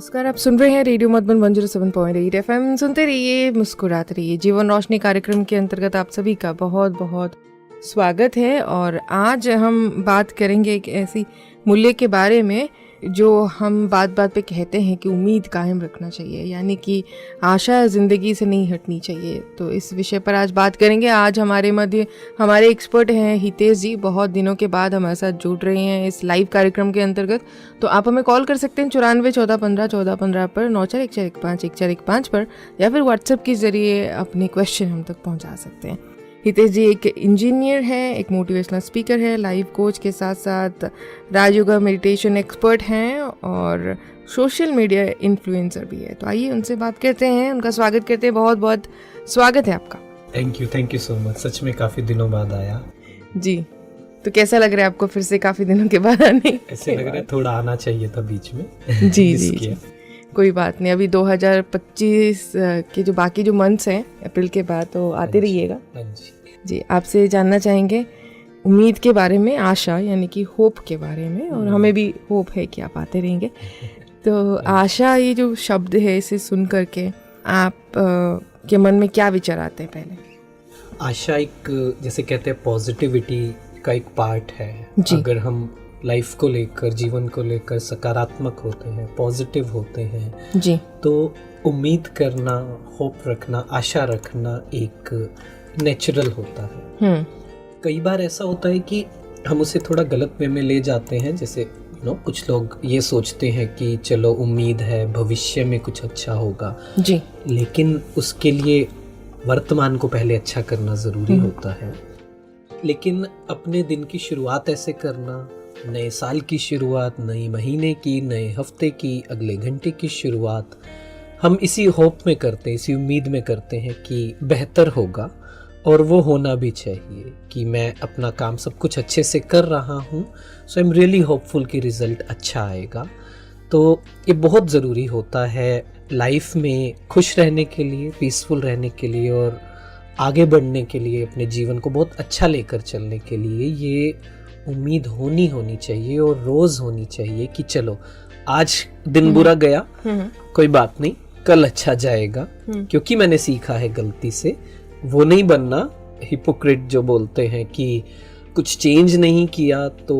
नमस्कार, आप सुन रहे हैं रेडियो मधुबन 107.8 एफएम। सुनते रहिए, मुस्कुराते रहिए। जीवन रोशनी कार्यक्रम के अंतर्गत आप सभी का बहुत बहुत स्वागत है। और आज हम बात करेंगे एक ऐसी मूल्य के बारे में जो हम बात बात पे कहते हैं कि उम्मीद कायम रखना चाहिए, यानी कि आशा ज़िंदगी से नहीं हटनी चाहिए। तो इस विषय पर आज बात करेंगे। आज हमारे मध्य हमारे एक्सपर्ट हैं हितेश जी, बहुत दिनों के बाद हमारे साथ जुड़ रहे हैं इस लाइव कार्यक्रम के अंतर्गत। तो आप हमें कॉल कर सकते हैं 94 14 15 14 15 पर, 9414151415 पर, या फिर व्हाट्सएप के ज़रिए अपने क्वेश्चन हम तक पहुँचा सकते हैं। हितेश जी एक इंजीनियर हैं, एक मोटिवेशनल स्पीकर है, लाइफ कोच के साथ साथ राजयोगा मेडिटेशन एक्सपर्ट हैं और सोशल मीडिया इन्फ्लुएंसर भी है। तो आइए उनसे बात करते हैं, उनका स्वागत करते हैं। बहुत बहुत स्वागत है आपका। Thank you so much. सच में काफ़ी दिनों बाद आया जी। तो कैसा लग रहा है आपको फिर से काफ़ी दिनों के बाद आने? ऐसे लग रहा है थोड़ा आना चाहिए था बीच में। जी। कोई बात नहीं, अभी 2025 के जो बाकी जो मंथ्स हैं अप्रैल के बाद, तो आते रहिएगा। जी, आपसे जानना चाहेंगे उम्मीद के बारे में, आशा यानी कि होप के बारे में, और हमें भी होप है कि आप आते रहेंगे। तो आशा ये जो शब्द है, इसे सुन करके आप के मन में क्या विचार आते हैं? पहले आशा एक, जैसे कहते हैं, पॉजिटिविटी का एक पार्ट है। अगर हम लाइफ को लेकर, जीवन को लेकर सकारात्मक होते हैं, पॉजिटिव होते हैं जी, तो उम्मीद करना, होप रखना, आशा रखना एक नेचुरल होता है। कई बार ऐसा होता है कि हम उसे थोड़ा गलत वे में ले जाते हैं। जैसे कुछ लोग ये सोचते हैं कि चलो उम्मीद है भविष्य में कुछ अच्छा होगा जी, लेकिन उसके लिए वर्तमान को पहले अच्छा करना ज़रूरी होता है। लेकिन अपने दिन की शुरुआत ऐसे करना, नए साल की शुरुआत, नए महीने की, नए हफ्ते की, अगले घंटे की शुरुआत हम इसी होप में करते हैं, इसी उम्मीद में करते हैं कि बेहतर होगा। और वो होना भी चाहिए कि मैं अपना काम सब कुछ अच्छे से कर रहा हूँ, सो आई एम रियली होपफुल कि रिज़ल्ट अच्छा आएगा। तो ये बहुत ज़रूरी होता है लाइफ में खुश रहने के लिए, पीसफुल रहने के लिए और आगे बढ़ने के लिए, अपने जीवन को बहुत अच्छा लेकर चलने के लिए ये उम्मीद होनी चाहिए और रोज़ होनी चाहिए कि चलो आज दिन बुरा गया, कोई बात नहीं, कल अच्छा जाएगा, क्योंकि मैंने सीखा है गलती से। वो नहीं बनना हिपोक्रेट जो बोलते हैं कि कुछ चेंज नहीं किया तो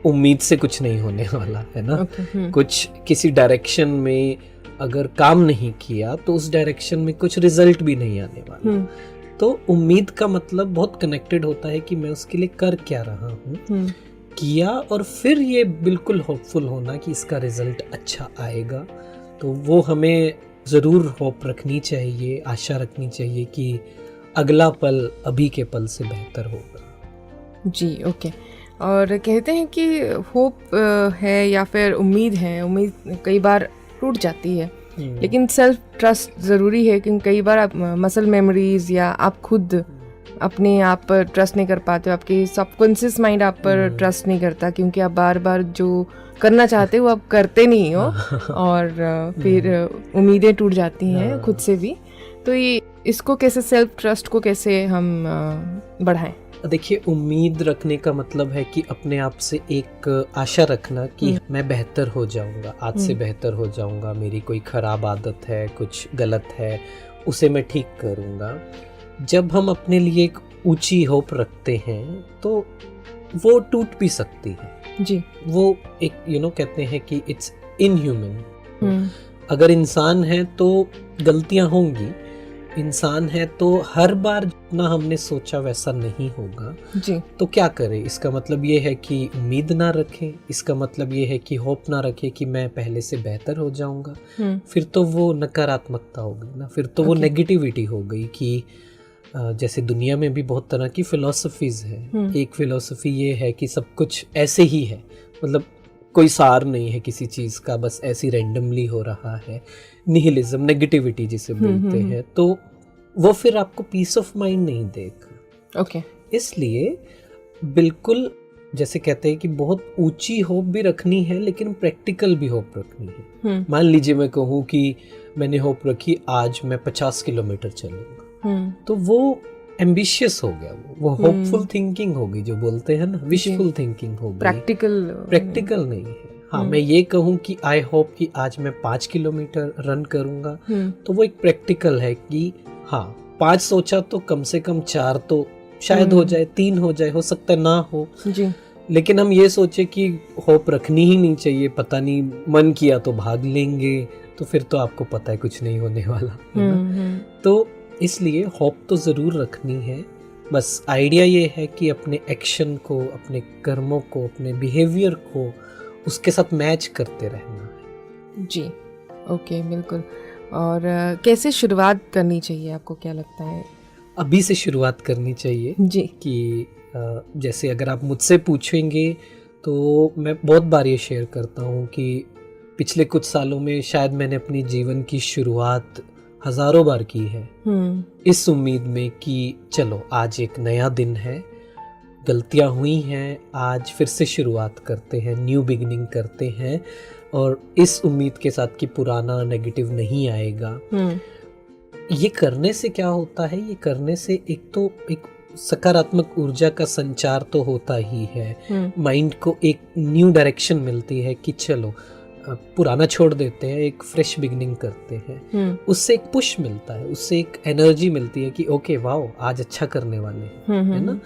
उम्मीद से कुछ नहीं होने वाला है ना। कुछ किसी डायरेक्शन में अगर काम नहीं किया तो उस डायरेक्शन में कुछ रिजल्ट भी नहीं आने वाला। तो उम्मीद का मतलब बहुत कनेक्टेड होता है कि मैं उसके लिए कर क्या रहा हूँ, किया, और फिर ये बिल्कुल होपफुल होना कि इसका रिजल्ट अच्छा आएगा। तो वो हमें ज़रूर होप रखनी चाहिए, आशा रखनी चाहिए कि अगला पल अभी के पल से बेहतर होगा। जी, ओके। और कहते हैं कि होप है या फिर उम्मीद है, उम्मीद कई बार टूट जाती है, लेकिन सेल्फ ट्रस्ट ज़रूरी है। क्योंकि कई बार आप मसल मेमोरीज या आप खुद अपने आप पर ट्रस्ट नहीं कर पाते हो, आपकी सबकॉन्शियस माइंड आप पर ट्रस्ट नहीं करता, क्योंकि आप बार बार जो करना चाहते हो आप करते नहीं हो और फिर उम्मीदें टूट जाती हैं खुद से भी। तो ये इसको कैसे, सेल्फ ट्रस्ट को कैसे हम बढ़ाएं? देखिए, उम्मीद रखने का मतलब है कि अपने आप से एक आशा रखना कि मैं बेहतर हो जाऊंगा, आज से बेहतर हो जाऊंगा, मेरी कोई खराब आदत है, कुछ गलत है, उसे मैं ठीक करूंगा। जब हम अपने लिए एक ऊंची होप रखते हैं तो वो टूट भी सकती है जी। वो एक कहते हैं कि इट्स इनह्यूमन। अगर इंसान है तो गलतियां होंगी, इंसान है तो हर बार जितना हमने सोचा वैसा नहीं होगा जी। तो क्या करें? इसका मतलब ये है कि उम्मीद ना रखें, इसका मतलब ये है कि होप ना रखें कि मैं पहले से बेहतर हो जाऊंगा। फिर तो वो नकारात्मकता हो गई ना, फिर तो वो नेगेटिविटी हो गई कि जैसे दुनिया में भी बहुत तरह की फिलॉसफीज है। एक फिलॉसफी ये है कि सब कुछ ऐसे ही है, मतलब कोई सार नहीं है किसी चीज का, बस ऐसी रैंडमली हो रहा है। निहिलिज्म, नेगेटिविटी जिसे बोलते हैं। तो वो फिर आपको पीस ऑफ माइंड नहीं देगा। ओके। इसलिए बिल्कुल, जैसे कहते हैं कि बहुत ऊंची होप भी रखनी है लेकिन प्रैक्टिकल भी होप रखनी है। मान लीजिए मैं कहूँ कि मैंने होप रखी आज मैं 50 किलोमीटर चलूंगा, तो वो एम्बिशियस हो गया, वो होपफुल थिंकिंग हो गई, जो बोलते हैं ना, विशफुल थिंकिंग हो गई, प्रैक्टिकल नहीं है। हाँ, मैं ये कहूँ कि आई होप कि आज मैं 5 किलोमीटर रन करूँगा, तो वो एक प्रैक्टिकल है कि हाँ 5 सोचा तो कम से कम 4 तो शायद हो जाए, 3 हो जाए, हो सकता है ना हो जी। लेकिन हम ये सोचे कि होप रखनी ही नहीं चाहिए, पता नहीं मन किया तो भाग लेंगे, तो फिर तो आपको पता है कुछ नहीं होने वाला है ना। तो इसलिए होप तो ज़रूर रखनी है, बस आइडिया ये है कि अपने एक्शन को, अपने कर्मों को, अपने बिहेवियर को उसके साथ मैच करते रहना है। जी, ओके, बिल्कुल। और कैसे शुरुआत करनी चाहिए, आपको क्या लगता है? अभी से शुरुआत करनी चाहिए जी। कि जैसे अगर आप मुझसे पूछेंगे तो मैं बहुत बार ये शेयर करता हूँ कि पिछले कुछ सालों में शायद मैंने अपनी जीवन की शुरुआत हज़ारों बार की है, इस उम्मीद में कि चलो आज एक नया दिन है, गलतियाँ हुई हैं, आज फिर से शुरुआत करते हैं, न्यू बिगिनिंग करते हैं, और इस उम्मीद के साथ कि पुराना नेगेटिव नहीं आएगा। ये करने से क्या होता है, ये करने से एक तो एक सकारात्मक ऊर्जा का संचार तो होता ही है, माइंड को एक न्यू डायरेक्शन मिलती है कि चलो पुराना छोड़ देते हैं, एक फ्रेश बिगिनिंग करते हैं, उससे एक पुश मिलता है, उससे एक एनर्जी मिलती है कि ओके वाओ आज अच्छा करने वाले हैं, है ना।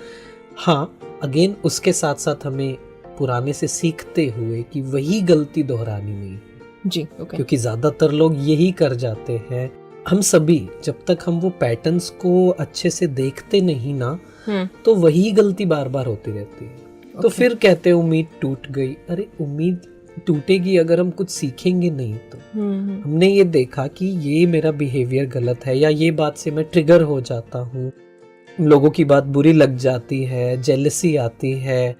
हाँ, अगेन उसके साथ साथ हमें पुराने से सीखते हुए कि वही गलती दोहरानी नहीं जी, ओके। क्योंकि ज़्यादातर लोग यही कर जाते हैं। हम सभी जब तक हम वो पैटर्न्स को अच्छे से देखते नहीं ना, तो वही गलती बार बार होती रहती है। तो फिर कहते हैं उम्मीद टूट गई। अरे उम्मीद टूटेगी अगर हम कुछ सीखेंगे नहीं तो। हमने ये देखा कि ये मेरा बिहेवियर गलत है, या ये बात से मैं ट्रिगर हो जाता हूँ, लोगों की बात बुरी लग जाती है, जेलसी आती है,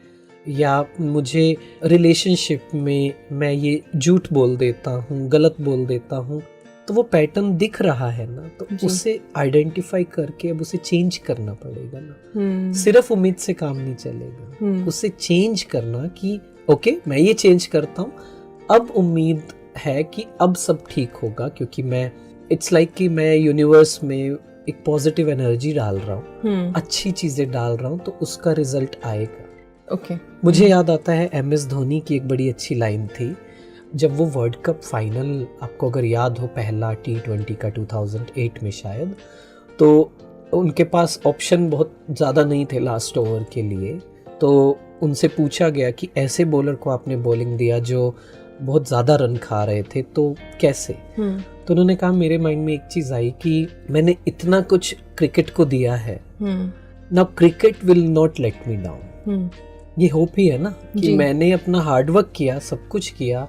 या मुझे रिलेशनशिप में मैं ये झूठ बोल देता हूँ, गलत बोल देता हूँ, तो वो पैटर्न दिख रहा है ना, तो उसे आइडेंटिफाई करके अब उसे चेंज करना पड़ेगा ना। सिर्फ उम्मीद से काम नहीं चलेगा, उसे चेंज करना कि ओके मैं ये चेंज करता हूँ, अब उम्मीद है कि अब सब ठीक होगा, क्योंकि मैं इट्स लाइक कि मैं यूनिवर्स में एक पॉजिटिव एनर्जी डाल रहा हूँ, अच्छी चीजें डाल रहा हूँ, तो उसका रिजल्ट आएगा। ओके। मुझे याद आता है MS धोनी की एक बड़ी अच्छी लाइन थी, जब वो वर्ल्ड कप फाइनल, आपको अगर याद हो पहला T20 का 2008 में शायद, तो उनके पास ऑप्शन बहुत ज़्यादा नहीं थे लास्ट ओवर के लिए, तो उनसे पूछा गया कि ऐसे बॉलर को आपने बॉलिंग दिया जो बहुत ज़्यादा रन खा रहे थे, तो कैसे? तो उन्होंने कहा मेरे माइंड में एक चीज़ आई कि मैंने इतना कुछ क्रिकेट को दिया है, now cricket will not let me down. ये होप ही है ना कि मैंने अपना हार्डवर्क किया, सब कुछ किया,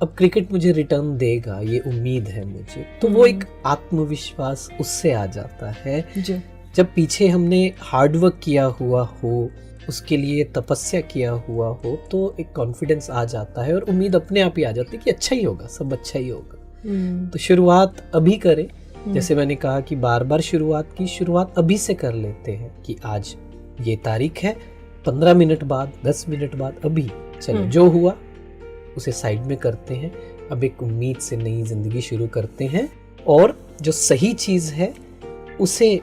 अब क्रिकेट मुझे रिटर्न देगा, ये उम्मीद है मुझे। तो वो एक आत्मविश्वास उससे आ जाता है जब पीछे हमने हार्डवर्क किया हुआ हो, उसके लिए तपस्या किया हुआ हो, तो एक कॉन्फिडेंस आ जाता है और उम्मीद अपने आप ही आ जाती है कि अच्छा ही होगा, सब अच्छा ही होगा। तो शुरुआत अभी करें, जैसे मैंने कहा कि बार बार शुरुआत अभी से कर लेते हैं कि आज ये तारीख है, 15 मिनट बाद, 10 मिनट बाद, अभी चलो जो हुआ उसे साइड में करते हैं, अब एक उम्मीद से नई जिंदगी शुरू करते हैं, और जो सही चीज है उसे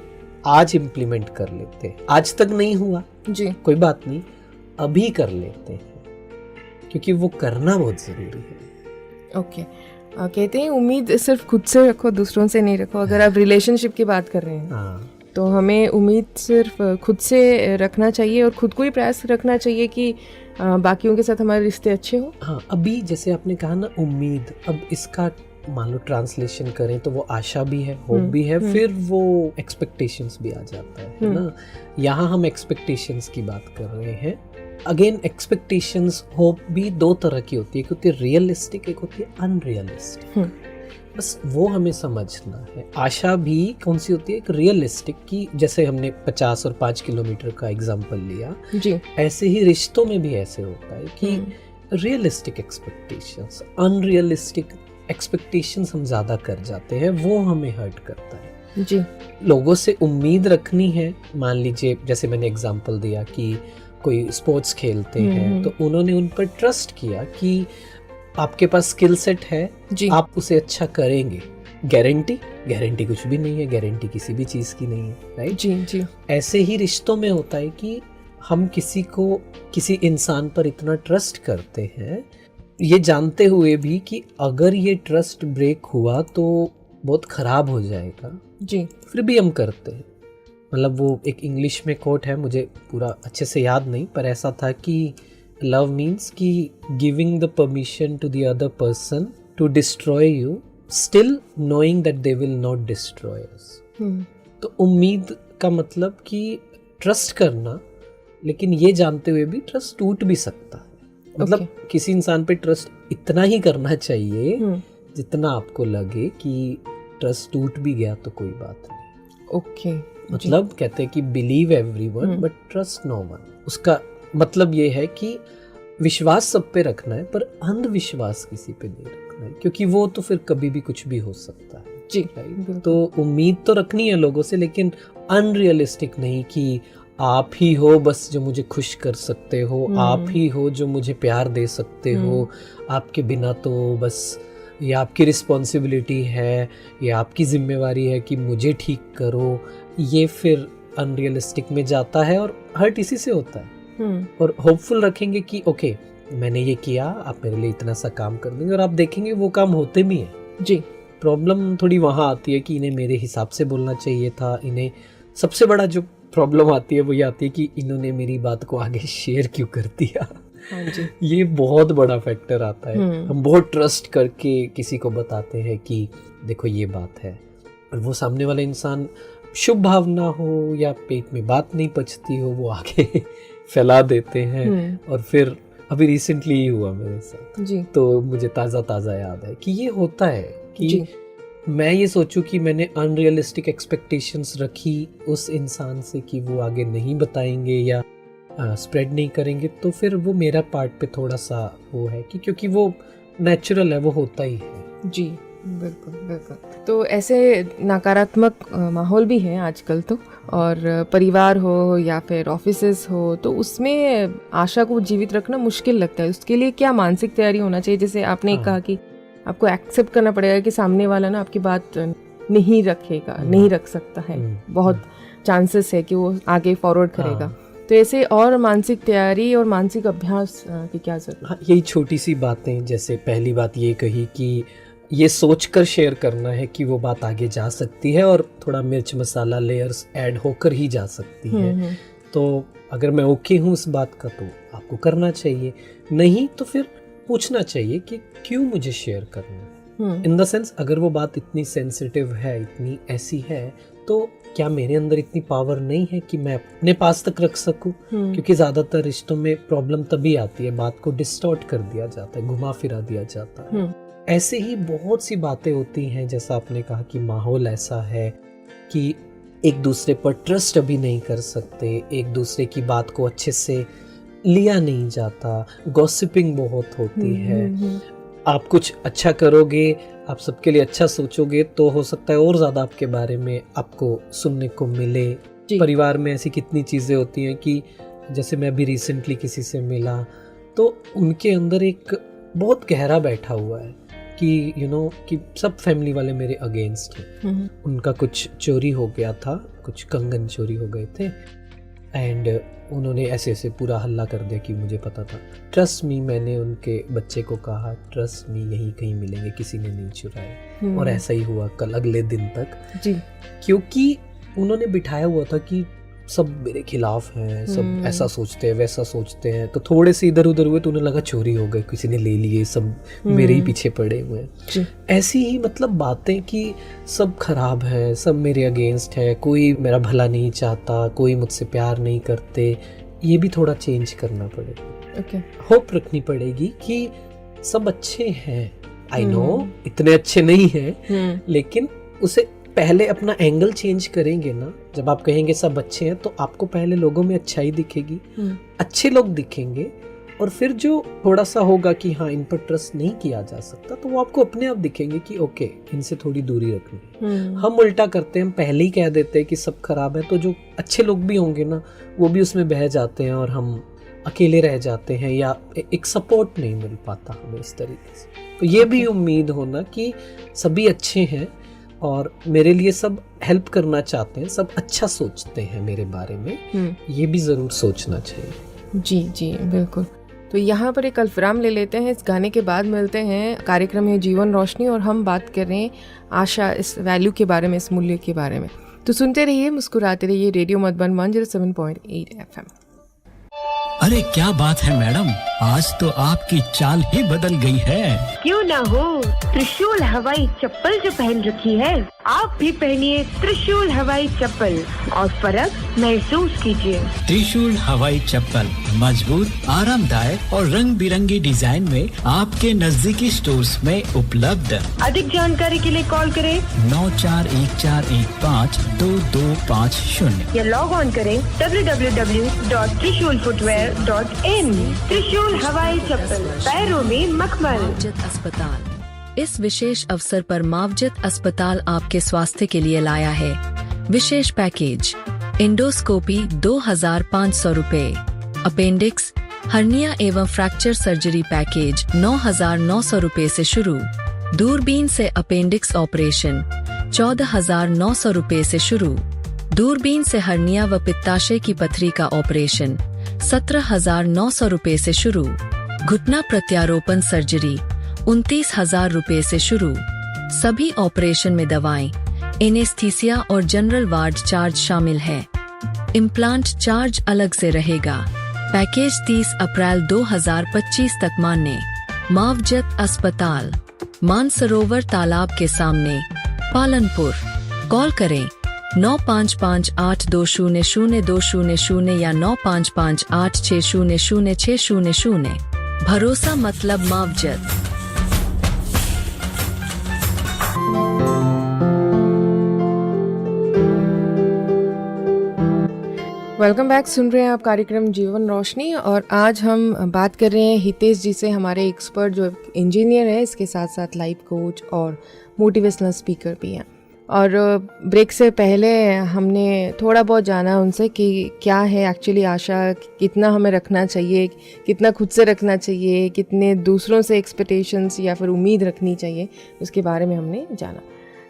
आज इम्प्लीमेंट कर लेते हैं। आज तक नहीं हुआ जी, कोई बात नहीं, अभी कर लेते हैं, क्योंकि वो करना बहुत जरूरी है। ओके। कहते हैं उम्मीद सिर्फ खुद से रखो, दूसरों से नहीं रखो। अगर आप रिलेशनशिप की बात कर रहे हैं तो हमें उम्मीद सिर्फ खुद से रखना चाहिए और खुद को ही प्रयास रखना चाहिए कि बाकियों के साथ हमारे रिश्ते अच्छे हो। हाँ, अभी जैसे आपने कहा ना उम्मीद, अब इसका मान लो ट्रांसलेशन करें तो वो आशा भी है, होप भी है, फिर वो एक्सपेक्टेशंस भी आ जाता है ना। यहाँ हम एक्सपेक्टेशंस की बात कर रहे हैं। अगेन एक्सपेक्टेशंस, होप भी दो तरह की होती है, एक होती है रियलिस्टिक, एक होती है अनरियलिस्टिक। बस वो हमें समझना है। आशा भी कौन सी होती है, एक रियलिस्टिक की, जैसे हमने 50 और 5 किलोमीटर का एग्जाम्पल लिया जी, ऐसे ही रिश्तों में भी ऐसे होता है कि रियलिस्टिक एक्सपेक्टेशंस, अनरियलिस्टिक एक्सपेक्टेशंस हम ज्यादा कर जाते हैं, वो हमें हर्ट करता है जी। लोगों से उम्मीद रखनी है, मान लीजिए जैसे मैंने एग्जाम्पल दिया कि कोई स्पोर्ट्स खेलते हैं, तो उन्होंने उन पर ट्रस्ट किया कि आपके पास स्किल सेट है जी, आप उसे अच्छा करेंगे। गारंटी कुछ भी नहीं है, गारंटी किसी भी चीज की नहीं है, राइट जी जी। ऐसे ही रिश्तों में होता है कि हम किसी इंसान पर इतना ट्रस्ट करते हैं ये जानते हुए भी कि अगर ये ट्रस्ट ब्रेक हुआ तो बहुत ख़राब हो जाएगा, जी, फिर भी हम करते हैं। मतलब वो एक इंग्लिश में कोट है, मुझे पूरा अच्छे से याद नहीं, पर ऐसा था कि लव मीन्स कि giving the permission to the other person to destroy you still knowing that they will not destroy us. तो उम्मीद का मतलब कि ट्रस्ट करना, लेकिन ये जानते हुए भी ट्रस्ट टूट भी सकता है। मतलब किसी इंसान पे ट्रस्ट इतना ही करना चाहिए जितना आपको लगे कि ट्रस्ट टूट भी गया तो कोई बात नहीं। ओके, मतलब कहते हैं कि believe everyone but trust no one. उसका मतलब ये है कि विश्वास सब पे रखना है पर अंधविश्वास किसी पे नहीं रखना है, क्योंकि वो तो फिर कभी भी कुछ भी हो सकता है जी। राइट। तो उम्मीद तो रखनी है लोगों से, लेकिन अनरियलिस्टिक नहीं कि आप ही हो बस जो मुझे खुश कर सकते हो, आप ही हो जो मुझे प्यार दे सकते हो, आपके बिना तो बस ये आपकी रिस्पॉन्सिबिलिटी है, ये आपकी जिम्मेवारी है कि मुझे ठीक करो। ये फिर अनरियलिस्टिक में जाता है और हर्ट इसी से होता है। और होपफुल रखेंगे कि ओके मैंने ये किया, आप मेरे लिए इतना सा काम कर देंगे, और आप देखेंगे वो काम होते भी हैं जी। प्रॉब्लम थोड़ी वहाँ आती है कि इन्हें मेरे हिसाब से बोलना चाहिए था। इन्हें सबसे बड़ा जो प्रॉब्लम आती है वो ये आती है कि इन्होंने मेरी बात को आगे शेयर क्यों कर दिया। हाँ जी। ये बहुत बड़ा फैक्टर आता है। हम बहुत ट्रस्ट करके किसी को बताते हैं कि देखो ये बात है, और वो सामने वाला इंसान शुभ भावना हो या पेट में बात नहीं पचती हो, वो आगे फैला देते हैं। और फिर अभी रिसेंटली ही हुआ मेरे साथ जी। तो मुझे ताज़ा याद है कि ये होता है कि मैं ये सोचूं कि मैंने अनरियलिस्टिक एक्सपेक्टेशंस रखी उस इंसान से कि वो आगे नहीं बताएंगे या स्प्रेड नहीं करेंगे, तो फिर वो मेरा पार्ट पे थोड़ा सा वो है कि क्योंकि वो नेचुरल है, वो होता ही है। जी बिल्कुल बिल्कुल। तो ऐसे नकारात्मक माहौल भी है आजकल तो, और परिवार हो या फिर ऑफिसेस हो, तो उसमें आशा को जीवित रखना मुश्किल लगता है। उसके लिए क्या मानसिक तैयारी होना चाहिए? जैसे आपने कहा कि आपको एक्सेप्ट करना पड़ेगा कि सामने वाला ना आपकी बात नहीं रखेगा, नहीं रख सकता है, बहुत चांसेस है कि वो आगे फॉरवर्ड करेगा। तो ऐसे और मानसिक तैयारी और मानसिक अभ्यास की क्या जरूरत है? यही छोटी सी बातें, जैसे पहली बात ये कही कि ये सोचकर शेयर करना है कि वो बात आगे जा सकती है, और थोड़ा मिर्च मसाला लेयर्स ऐड होकर ही जा सकती है। तो अगर मैं ओके हूँ इस बात का तो आपको करना चाहिए, नहीं तो फिर पूछना चाहिए कि क्यों मुझे शेयर करना है। इन द सेंस अगर वो बात इतनी सेंसिटिव है, इतनी ऐसी है, तो क्या मेरे अंदर इतनी पावर नहीं है कि मैं अपने पास तक रख सकूं? क्योंकि ज्यादातर रिश्तों में प्रॉब्लम तभी आती है, बात को डिस्टॉर्ट कर दिया जाता है, घुमा फिरा दिया जाता है। ऐसे ही बहुत सी बातें होती हैं, जैसा आपने कहा कि माहौल ऐसा है कि एक दूसरे पर ट्रस्ट अभी नहीं कर सकते, एक दूसरे की बात को अच्छे से लिया नहीं जाता, गॉसिपिंग बहुत होती है। आप कुछ अच्छा करोगे, आप सबके लिए अच्छा सोचोगे, तो हो सकता है और ज़्यादा आपके बारे में आपको सुनने को मिले। परिवार में ऐसी कितनी चीज़ें होती हैं कि जैसे मैं अभी रिसेंटली किसी से मिला, तो उनके अंदर एक बहुत गहरा बैठा हुआ है कि कि सब फैमिली वाले मेरे अगेंस्ट हैं। उनका कुछ चोरी हो गया था, कुछ कंगन चोरी हो गए थे, एंड उन्होंने ऐसे पूरा हल्ला कर दिया कि मुझे पता था। ट्रस्ट मी, मैंने उनके बच्चे को कहा ट्रस्ट मी यहीं कहीं मिलेंगे, किसी ने नहीं चुराए। और ऐसा ही हुआ कल अगले दिन तक जी। क्योंकि उन्होंने बिठाया हुआ था कि सब मेरे खिलाफ हैं, सब ऐसा सोचते हैं, वैसा सोचते हैं। तो थोड़े से इधर उधर हुए तो उन्हें लगा चोरी हो गई, किसी ने ले लिए, सब मेरे ही पीछे पड़े हुए हैं। ऐसी ही मतलब बातें कि सब खराब है, सब मेरे अगेंस्ट है, कोई मेरा भला नहीं चाहता, कोई मुझसे प्यार नहीं करते। ये भी थोड़ा चेंज करना पड़ेगा। होप रखनी पड़ेगी कि सब अच्छे हैं। आई नो इतने अच्छे नहीं हैं, लेकिन उसे पहले अपना एंगल चेंज करेंगे ना। जब आप कहेंगे सब अच्छे हैं, तो आपको पहले लोगों में अच्छाई दिखेगी, अच्छे लोग दिखेंगे, और फिर जो थोड़ा सा होगा कि हाँ इन पर ट्रस्ट नहीं किया जा सकता, तो वो आपको अपने आप दिखेंगे कि ओके इनसे थोड़ी दूरी रखनी। हम उल्टा करते हैं, हम पहले ही कह देते हैं कि सब खराब है, तो जो अच्छे लोग भी होंगे ना वो भी उसमें बह जाते हैं और हम अकेले रह जाते हैं, या एक सपोर्ट नहीं मिल पाता हमें इस तरीके से। तो ये भी उम्मीद होना कि सभी अच्छे हैं और मेरे लिए सब हेल्प करना चाहते हैं, सब अच्छा सोचते हैं मेरे बारे में, ये भी ज़रूर सोचना चाहिए। जी जी बिल्कुल। तो यहाँ पर एक अल्फराम ले लेते हैं, इस गाने के बाद मिलते हैं। कार्यक्रम है जीवन रोशनी और हम बात कर रहे हैं आशा, इस वैल्यू के बारे में, इस मूल्य के बारे में। तो सुनते रहिए, मुस्कुराते रहिए, रेडियो मधुबन 107.8 FM। अरे क्या बात है मैडम, आज तो आपकी चाल ही बदल गई है। क्यों ना हो, त्रिशूल हवाई चप्पल जो पहन रखी है, आप भी पहनिए त्रिशूल हवाई चप्पल और फर्क महसूस कीजिए। त्रिशूल हवाई चप्पल मजबूत, आरामदायक और रंग बिरंगी डिजाइन में आपके नजदीकी स्टोर्स में उपलब्ध। अधिक जानकारी के लिए कॉल करें 9414152250 या लॉग ऑन करें www.trishulfootwear.in। त्रिशूल हवाई चप्पल, पैरों में मखमल। मावजत अस्पताल, इस विशेष अवसर पर मावजत अस्पताल आपके स्वास्थ्य के लिए लाया है विशेष पैकेज। इंडोस्कोपी 2500 रुपए, अपेंडिक्स, हर्निया एवं फ्रैक्चर सर्जरी पैकेज 9900 रुपए से शुरू। दूरबीन से अपेंडिक्स ऑपरेशन 14900 रुपए से शुरू। दूरबीन से हर्निया व पित्ताशय की पथरी का ऑपरेशन 17900 रुपए से शुरू। घुटना प्रत्यारोपण सर्जरी 29000 रुपए से शुरू। सभी ऑपरेशन में दवाएं, एनेस्थीसिया और जनरल वार्ड चार्ज शामिल है। इम्प्लांट चार्ज अलग से रहेगा। पैकेज 30 अप्रैल 2025 तक मान्य। मावजत अस्पताल, मानसरोवर तालाब के सामने, पालनपुर। कॉल करें 9558200200 या 9558600600। भरोसा मतलब मावजत। Welcome back. सुन रहे हैं आप कार्यक्रम जीवन रोशनी और आज हम बात कर रहे हैं हितेश जी से, हमारे एक्सपर्ट जो इंजीनियर है, इसके साथ साथ लाइफ कोच और मोटिवेशनल स्पीकर भी हैं। और ब्रेक से पहले हमने थोड़ा बहुत जाना उनसे कि क्या है एक्चुअली आशा, कितना हमें रखना चाहिए, कितना खुद से रखना चाहिए, कितने दूसरों से एक्सपेक्टेशंस या फिर उम्मीद रखनी चाहिए, उसके बारे में हमने जाना।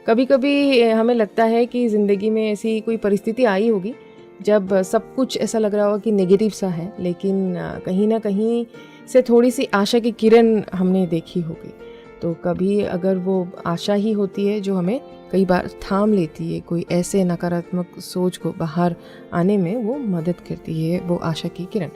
कभी कभी हमें लगता है कि ज़िंदगी में ऐसी कोई परिस्थिति आई होगी जब सब कुछ ऐसा लग रहा होगा कि नेगेटिव सा है, लेकिन कहीं ना कहीं से थोड़ी सी आशा की किरण हमने देखी होगी। तो कभी अगर वो आशा ही होती है जो हमें कई बार थाम लेती है, कोई ऐसे नकारात्मक सोच को बाहर आने में वो मदद करती है, वो आशा की किरण।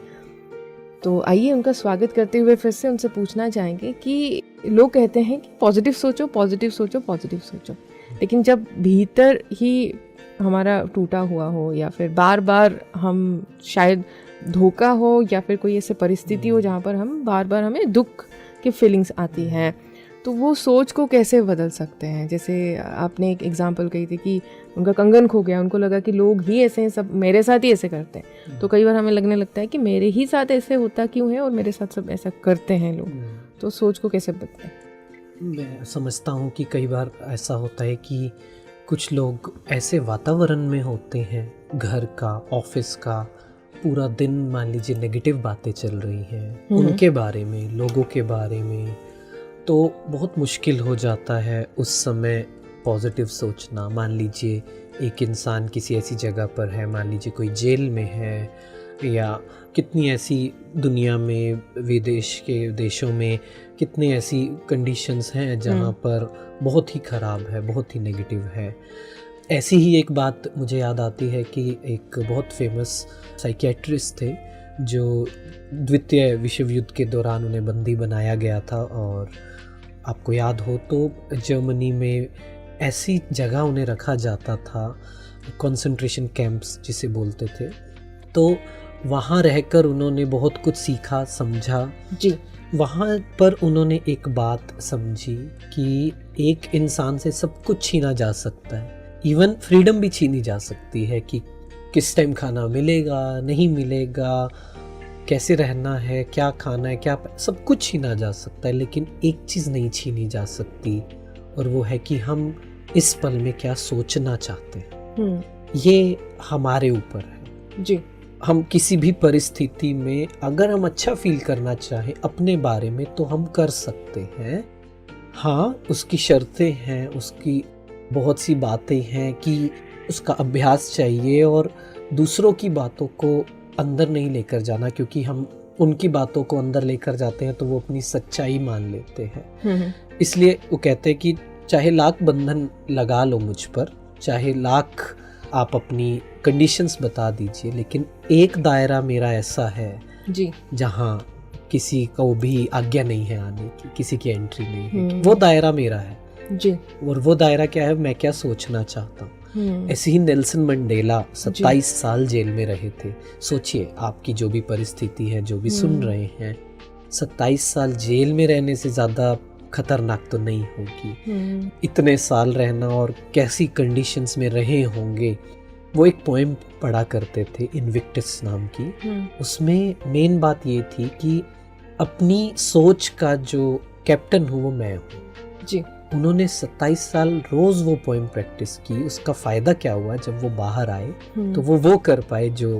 तो आइए उनका स्वागत करते हुए फिर से उनसे पूछना चाहेंगे कि लोग कहते हैं कि पॉजिटिव सोचो, पॉजिटिव सोचो, पॉजिटिव सोचो, लेकिन जब भीतर ही हमारा टूटा हुआ हो या फिर बार बार हम शायद धोखा हो या फिर कोई ऐसी परिस्थिति हो जहाँ पर हम बार बार हमें दुख की फीलिंग्स आती हैं, तो वो सोच को कैसे बदल सकते हैं? जैसे आपने एक एग्जांपल कही थी कि उनका कंगन खो गया, उनको लगा कि लोग ही ऐसे हैं, सब मेरे साथ ही ऐसे करते हैं। तो कई बार हमें लगने लगता है कि मेरे ही साथ ऐसे होता क्यों है और मेरे साथ सब ऐसा करते हैं लोग। तो सोच को कैसे बदलें? मैं समझता हूँ कि कई बार ऐसा होता है कि कुछ लोग ऐसे वातावरण में होते हैं, घर का, ऑफिस का, पूरा दिन मान लीजिए नेगेटिव बातें चल रही हैं उनके बारे में, लोगों के बारे में, तो बहुत मुश्किल हो जाता है उस समय पॉजिटिव सोचना। मान लीजिए एक इंसान किसी ऐसी जगह पर है, मान लीजिए कोई जेल में है, या कितनी ऐसी दुनिया में, विदेश के देशों में कितनी ऐसी कंडीशंस हैं जहाँ पर बहुत ही ख़राब है, बहुत ही नेगेटिव है। ऐसी ही एक बात मुझे याद आती है कि एक बहुत फेमस साइकियाट्रिस्ट थे जो द्वितीय विश्व युद्ध के दौरान उन्हें बंदी बनाया गया था, और आपको याद हो तो जर्मनी में ऐसी जगह उन्हें रखा जाता था, कंसंट्रेशन कैंप्स जिसे बोलते थे। तो वहाँ रहकर उन्होंने बहुत कुछ सीखा, समझा जी। वहाँ पर उन्होंने एक बात समझी कि एक इंसान से सब कुछ छीना जा सकता है, इवन फ्रीडम भी छीनी जा सकती है कि किस टाइम खाना मिलेगा, नहीं मिलेगा, कैसे रहना है, क्या खाना है, क्या सब कुछ छीना जा सकता है, लेकिन एक चीज़ नहीं छीनी जा सकती, और वो है कि हम इस पल में क्या सोचना चाहते हैं। ये हमारे ऊपर है जी। हम किसी भी परिस्थिति में अगर हम अच्छा फील करना चाहें अपने बारे में तो हम कर सकते हैं। हाँ, उसकी शर्तें हैं, उसकी बहुत सी बातें हैं कि उसका अभ्यास चाहिए और दूसरों की बातों को अंदर नहीं लेकर जाना, क्योंकि हम उनकी बातों को अंदर लेकर जाते हैं तो वो अपनी सच्चाई मान लेते हैं। इसलिए वो कहते हैं कि चाहे लाख बंधन लगा लो मुझ पर, चाहे लाख आप अपनी कंडीशंस बता दीजिए, लेकिन एक दायरा मेरा ऐसा है जी, जहाँ किसी को भी आज्ञा नहीं है आने की, किसी की एंट्री नहीं है। वो दायरा मेरा है जी। और वो दायरा क्या है, मैं क्या सोचना चाहता हूँ। ऐसे ही नेल्सन मंडेला 27 साल जेल में रहे थे। सोचिए आपकी जो भी परिस्थिति है, जो भी सुन रहे हैं, 27 साल जेल में रहने से ज़्यादा खतरनाक तो नहीं होगी। इतने साल रहना और कैसी कंडीशंस में रहे होंगे। वो एक पोएम पढ़ा करते थे इनविक्टस नाम की। उसमें मेन बात ये थी कि अपनी सोच का जो कैप्टन हूँ वो मैं हूँ जी। उन्होंने 27 साल रोज वो पोएम प्रैक्टिस की। उसका फायदा क्या हुआ, जब वो बाहर आए तो वो कर पाए जो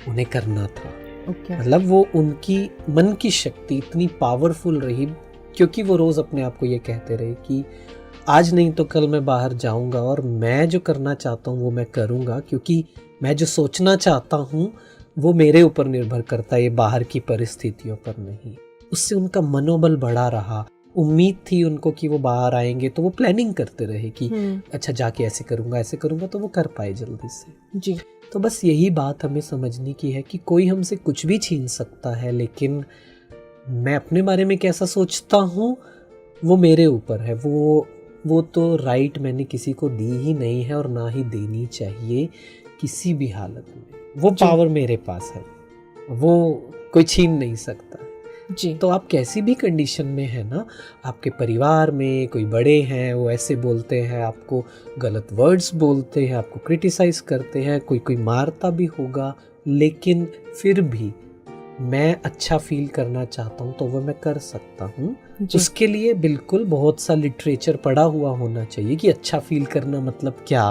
उन्हें करना था। मतलब वो उनकी मन की शक्ति इतनी पावरफुल रही, क्योंकि वो रोज अपने आप को ये कहते रहे कि आज नहीं तो कल मैं बाहर जाऊंगा और मैं जो करना चाहता हूँ वो मैं करूंगा, क्योंकि मैं जो सोचना चाहता हूँ वो मेरे ऊपर निर्भर करता है, ये बाहर की परिस्थितियों पर नहीं। उससे उनका मनोबल बढ़ा रहा। उम्मीद थी उनको कि वो बाहर आएंगे तो वो प्लानिंग करते रहे कि अच्छा जाके ऐसे करूंगा, तो वो कर पाए जल्दी से जी। तो बस यही बात हमें समझने की है कि कोई हमसे कुछ भी छीन सकता है, लेकिन मैं अपने बारे में कैसा सोचता हूँ वो मेरे ऊपर है। वो तो राइट मैंने किसी को दी ही नहीं है और ना ही देनी चाहिए किसी भी हालत में। वो पावर मेरे पास है, वो कोई छीन नहीं सकता जी। तो आप कैसी भी कंडीशन में है ना, आपके परिवार में कोई बड़े हैं वो ऐसे बोलते हैं, आपको गलत वर्ड्स बोलते हैं, आपको क्रिटिसाइज करते हैं, कोई मारता भी होगा, लेकिन फिर भी मैं अच्छा फील करना चाहता हूँ तो वो मैं कर सकता हूँ। उसके लिए बिल्कुल बहुत सा लिटरेचर पढ़ा हुआ होना चाहिए कि अच्छा फील करना मतलब क्या,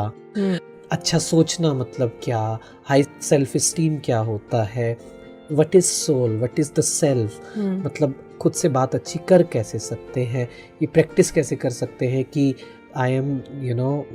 अच्छा सोचना मतलब क्या, हाई सेल्फ एस्टीम क्या होता है, what is soul, what is the self, मतलब खुद से बात अच्छी कर कैसे सकते हैं, ये प्रैक्टिस कैसे कर सकते हैं कि आई एम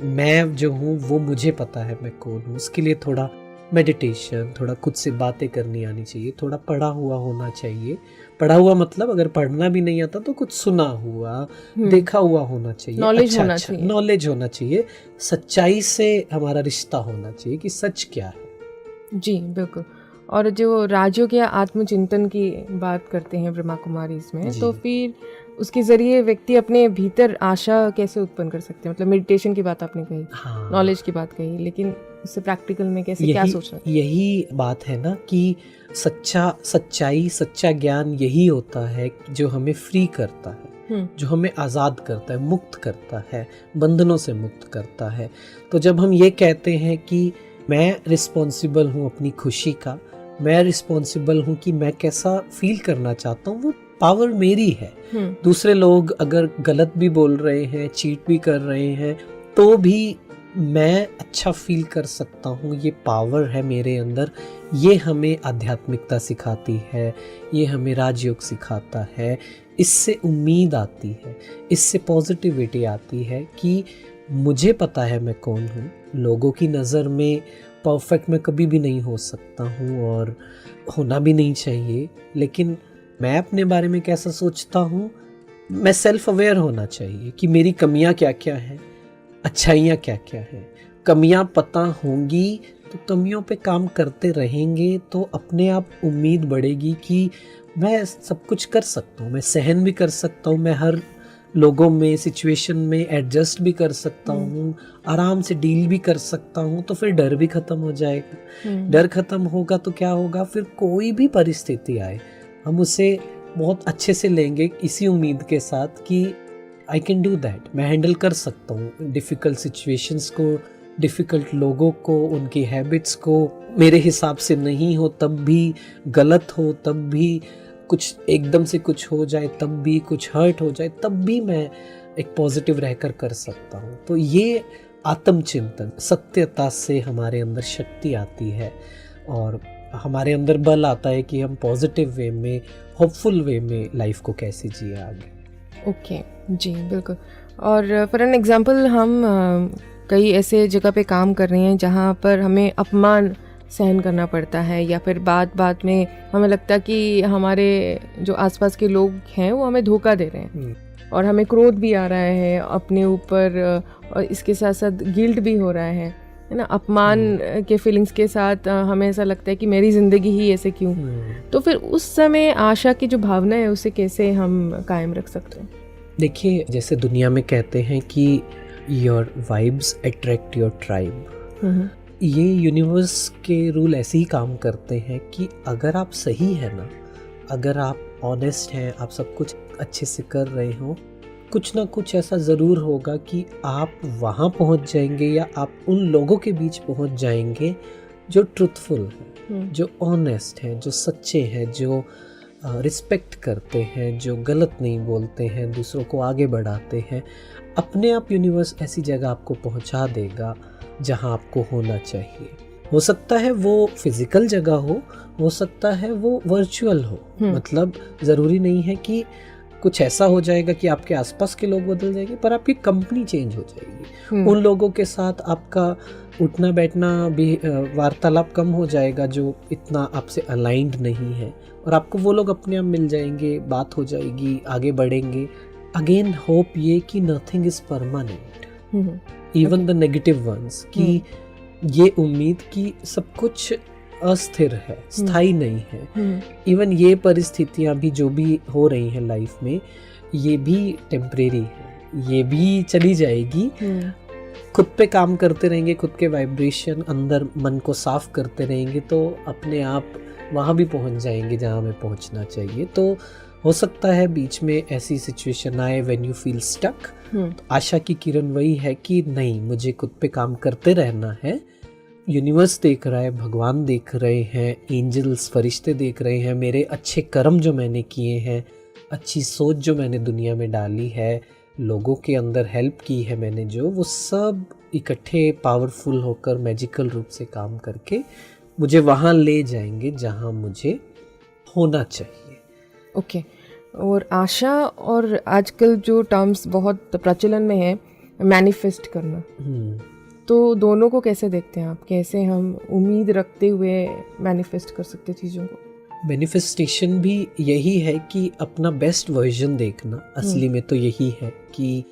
मैं जो हूँ वो मुझे पता है मैं कौन हूँ। उसके लिए थोड़ा मेडिटेशन, थोड़ा खुद से बातें करनी आनी चाहिए, थोड़ा पढ़ा हुआ होना चाहिए। पढ़ा हुआ मतलब अगर पढ़ना भी नहीं आता तो कुछ सुना हुआ, देखा हुआ होना चाहिए, नॉलेज होना चाहिए, नॉलेज होना चाहिए, सच्चाई से हमारा रिश्ता होना चाहिए कि सच क्या है। जी बिल्कुल। और जो राजयोग या आत्मचिंतन की बात करते हैं ब्रह्मा कुमारी इसमें, तो फिर उसके जरिए व्यक्ति अपने भीतर आशा कैसे उत्पन्न कर सकते हैं। मतलब मेडिटेशन की बात आपने कही, नॉलेज की बात कही, लेकिन उससे प्रैक्टिकल में कैसे क्या सोचना। यही बात है ना कि सच्चाई, सच्चा ज्ञान यही होता है जो हमें फ्री करता है, जो हमें आज़ाद करता है, मुक्त करता है, बंधनों से मुक्त करता है। तो जब हम ये कहते हैं कि मैं रिस्पॉन्सिबल हूँ अपनी खुशी का, मैं रिस्पॉन्सिबल हूँ कि मैं कैसा फील करना चाहता हूँ, वो पावर मेरी है। दूसरे लोग अगर गलत भी बोल रहे हैं, चीट भी कर रहे हैं, तो भी मैं अच्छा फील कर सकता हूँ, ये पावर है मेरे अंदर। ये हमें आध्यात्मिकता सिखाती है, ये हमें राजयोग सिखाता है। इससे उम्मीद आती है, इससे पॉजिटिविटी आती है कि मुझे पता है मैं कौन हूँ। लोगों की नज़र में परफेक्ट मैं कभी भी नहीं हो सकता हूँ और होना भी नहीं चाहिए, लेकिन मैं अपने बारे में कैसा सोचता हूँ, मैं सेल्फ अवेयर होना चाहिए कि मेरी कमियाँ क्या क्या हैं, अच्छाइयाँ क्या क्या हैं। कमियाँ पता होंगी तो कमियों पे काम करते रहेंगे तो अपने आप उम्मीद बढ़ेगी कि मैं सब कुछ कर सकता हूँ, मैं सहन भी कर सकता हूँ, मैं हर लोगों में, सिचुएशन में एडजस्ट भी कर सकता हूँ, आराम से डील भी कर सकता हूँ। तो फिर डर भी खत्म हो जाएगा। डर खत्म होगा तो क्या होगा, फिर कोई भी परिस्थिति आए हम उसे बहुत अच्छे से लेंगे, इसी उम्मीद के साथ कि आई कैन डू दैट, मैं हैंडल कर सकता हूँ डिफ़िकल्ट सिचुएशंस को, डिफ़िकल्ट लोगों को, उनकी हैबिट्स को। मेरे हिसाब से नहीं हो तब भी, गलत हो तब भी, कुछ एकदम से कुछ हो जाए तब भी, कुछ हर्ट हो जाए तब भी मैं एक पॉजिटिव रहकर कर सकता हूँ। तो ये आत्मचिंतन, सत्यता से हमारे अंदर शक्ति आती है और हमारे अंदर बल आता है कि हम पॉजिटिव वे में, होपफुल वे में लाइफ को कैसे जिए आगे। ओके जी बिल्कुल। और फॉर एन एग्जांपल हम कई ऐसे जगह पे काम कर रहे हैं जहाँ पर हमें अपमान सहन करना पड़ता है, या फिर बात बात में हमें लगता है कि हमारे जो आसपास के लोग हैं वो हमें धोखा दे रहे हैं और हमें क्रोध भी आ रहा है अपने ऊपर, और इसके साथ साथ गिल्ट भी हो रहा है ना, अपमान के फीलिंग्स के साथ हमें ऐसा लगता है कि मेरी ज़िंदगी ही ऐसे क्यों। तो फिर उस समय आशा की जो भावना है उसे कैसे हम कायम रख सकते हैं? देखिए, जैसे दुनिया में कहते हैं कि your vibes attract your tribe, ये यूनिवर्स के रूल ऐसे ही काम करते हैं कि अगर आप सही है ना, अगर आप ऑनेस्ट हैं, आप सब कुछ अच्छे से कर रहे हो, कुछ ना कुछ ऐसा ज़रूर होगा कि आप वहाँ पहुँच जाएंगे या आप उन लोगों के बीच पहुँच जाएंगे जो ट्रुथफुल हैं, जो ऑनेस्ट हैं, जो सच्चे हैं, जो रिस्पेक्ट करते हैं, जो गलत नहीं बोलते हैं, दूसरों को आगे बढ़ाते हैं। अपने आप यूनिवर्स ऐसी जगह आपको पहुँचा देगा जहाँ आपको होना चाहिए। हो सकता है वो फिज़िकल जगह हो सकता है वो वर्चुअल हो, मतलब ज़रूरी नहीं है कि कुछ ऐसा हो जाएगा कि आपके आसपास के लोग बदल जाएंगे, पर आपकी कंपनी चेंज हो जाएगी। उन लोगों के साथ आपका उठना बैठना भी, वार्तालाप कम हो जाएगा जो इतना आपसे अलाइंड नहीं है, और आपको वो लोग अपने आप मिल जाएंगे, बात हो जाएगी, आगे बढ़ेंगे। अगेन होप ये कि nothing is permanent, even the negative ones, कि ये उम्मीद कि सब कुछ अस्थिर है, स्थायी नहीं है। इवन ये परिस्थितियां भी जो भी हो रही हैं लाइफ में, ये भी टेम्परेरी है, ये भी चली जाएगी। खुद पे काम करते रहेंगे, खुद के वाइब्रेशन अंदर मन को साफ करते रहेंगे, तो अपने आप वहाँ भी पहुँच जाएंगे जहाँ हमें पहुँचना चाहिए। तो हो सकता है बीच में ऐसी सिचुएशन आए व्हेन यू फील स्टक, तो आशा की किरण वही है कि नहीं, मुझे खुद पे काम करते रहना है। यूनिवर्स देख रहा है, भगवान देख रहे हैं, एंजल्स फरिश्ते देख रहे हैं, मेरे अच्छे कर्म जो मैंने किए हैं, अच्छी सोच जो मैंने दुनिया में डाली है, लोगों के अंदर हेल्प की है मैंने, जो वो सब इकट्ठे पावरफुल होकर मैजिकल रूप से काम करके मुझे वहाँ ले जाएंगे जहाँ मुझे होना चाहिए। ओके। और आशा और आजकल जो टर्म्स बहुत प्रचलन में है, मैनिफेस्ट करना, तो दोनों को कैसे देखते हैं आप? कैसे हम उम्मीद रखते हुए मैनिफेस्ट कर सकते हैं चीज़ों को? मैनिफेस्टेशन भी यही है कि अपना बेस्ट वर्जन देखना। असली में तो यही है कि